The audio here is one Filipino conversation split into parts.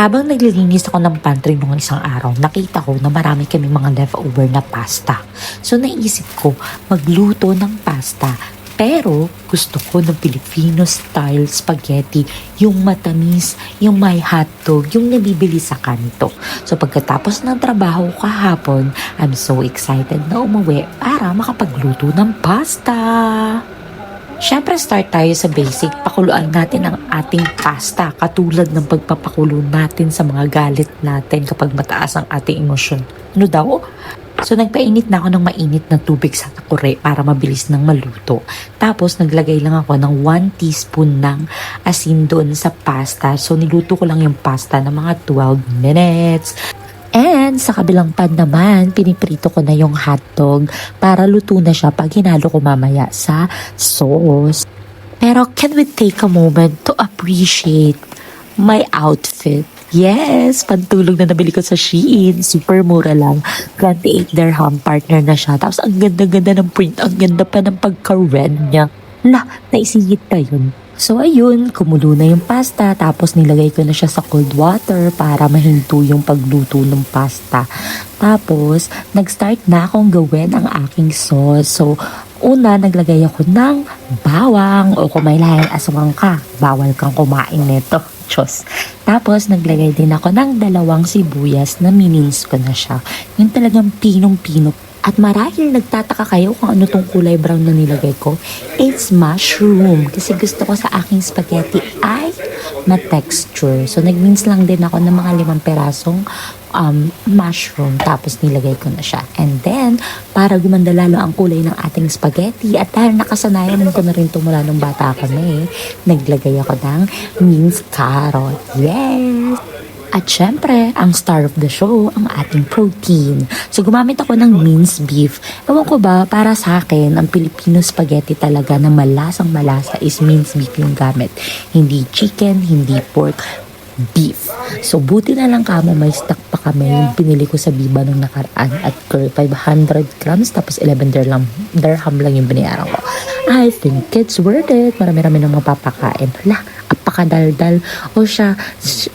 Habang naglilinis ako ng pantry nung isang araw, nakita ko na marami kami mga leftover na pasta. So naisip ko, magluto ng pasta. Pero gusto ko ng Filipino style spaghetti, yung matamis, yung may hotdog, yung nabibili sa kanto. So pagkatapos ng trabaho kahapon, I'm so excited na umuwi para makapagluto ng pasta. Siyempre, start tayo sa basic. Pakuluan natin ang ating pasta katulad ng pagpapakulo natin sa mga galit natin kapag mataas ang ating emosyon. Ano daw? So, nagpainit na ako ng mainit na tubig sa takure para mabilis nang maluto. Tapos, naglagay lang ako ng 1 teaspoon ng asin doon sa pasta. So, niluto ko lang yung pasta ng mga 12 minutes. And sa kabilang pan naman, piniprito ko na yung hotdog para luto na siya pag hinalo ko mamaya sa sauce. Pero can we take a moment to appreciate my outfit? Yes, pantulog na nabili ko sa Shein. Super mura lang. 28 dirham, partner na siya. Tapos ang ganda-ganda ng print. Ang ganda pa ng pagka-red niya. Naisingit pa yun. So ayun, kumulo na yung pasta. Tapos nilagay ko na siya sa cold water para mahinto yung pagluto ng pasta. Tapos, nag-start na akong gawin ang aking sauce. So, una, naglagay ako ng bawang. O kung may lahing aswang ka, bawal kang kumain nito. Diyos. Tapos, naglagay din ako ng 2 sibuyas na minins ko na siya. Yung talagang pinong-pino. At marahil nagtataka kayo kung ano tong kulay brown na nilagay ko. It's mushroom. Kasi gusto ko sa aking spaghetti ay ma-texture. So, nag-mince lang din ako ng mga 5 perasong mushroom. Tapos, nilagay ko na siya. And then, para gumanda lalo ang kulay ng ating spaghetti. At dahil nakasanayan ko na rin ito mula nung bata kami, naglagay ako ng minced carrot. Yes! At syempre, ang star of the show, ang ating protein. So, gumamit ako ng minced beef. Ewan ko ba, para sa akin, ang Filipino spaghetti talaga na malasang malasa is minced beef yung gamit. Hindi chicken, hindi pork, beef. So, buti na lang kamo, may stock pa kami yung pinili ko sa Biba nung nakaraan at 500 grams, tapos 11 dirham lang yung binayaran ko. I think it's worth it. Marami-rami nang mapapakain. Apakadaldal. O siya,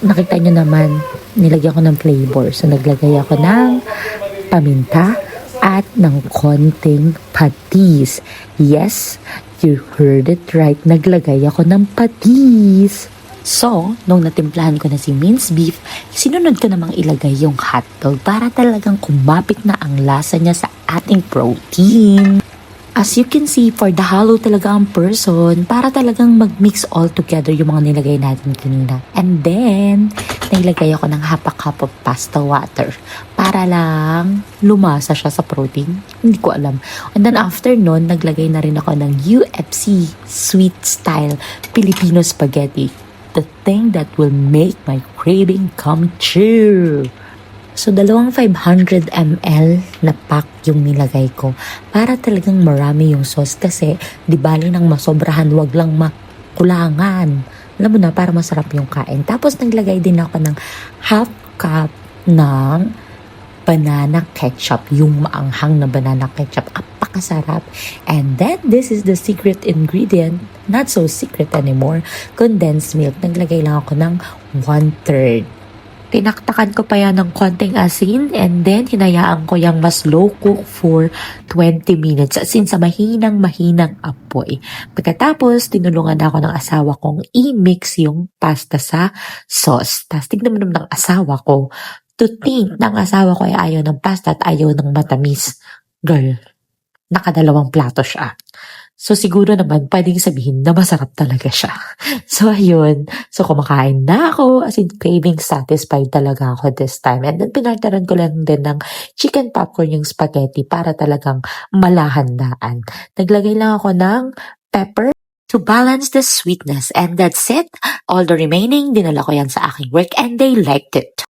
nakita nyo naman, nilagyan ko ng flavor. So, naglagay ako ng paminta at ng konting patis. Yes, you heard it right. Naglagay ako ng patis. So, nung natimplahan ko na si minced beef, sinunod ko namang ilagay yung hotdog para talagang kumapit na ang lasa niya sa ating protein. As you can see, for the hollow talaga ang person, para talagang mag-mix all together yung mga nilagay natin kanina. And then, nilagay ako ng half a cup of pasta water para lang lumasa siya sa protein. Hindi ko alam. And then after nun, naglagay na rin ako ng UFC sweet style Filipino spaghetti. The thing that will make my craving come true. So, 500 ml na pack yung nilagay ko para talagang marami yung sauce kasi di bali nang masobrahan, wag lang makulangan. Alam mo na, para masarap yung kain. Tapos, naglagay din ako ng half cup ng banana ketchup, yung maanghang na banana ketchup. Apakasarap. And then, this is the secret ingredient, not so secret anymore, condensed milk. Naglagay lang ako ng 1/3. Tinaktakan ko pa yan ng konting asin and then hinayaan ko yung mas low cook for 20 minutes as in sa mahinang apoy. Pagkatapos, tinulungan ako ng asawa kong i-mix yung pasta sa sauce. Tapos tignan mo naman ng asawa ko. To think ng asawa ko ay ayaw ng pasta at ayaw ng matamis. Girl, nakadalawang plato siya. So, siguro naman, pwedeng sabihin na masarap talaga siya. So, ayun. So, kumakain na ako. As in, craving satisfied talaga ako this time. And then, pinartaran ko lang din ng chicken popcorn yung spaghetti para talagang malahandaan. Naglagay lang ako ng pepper to balance the sweetness. And that's it. All the remaining, dinala ko yan sa aking work and they liked it.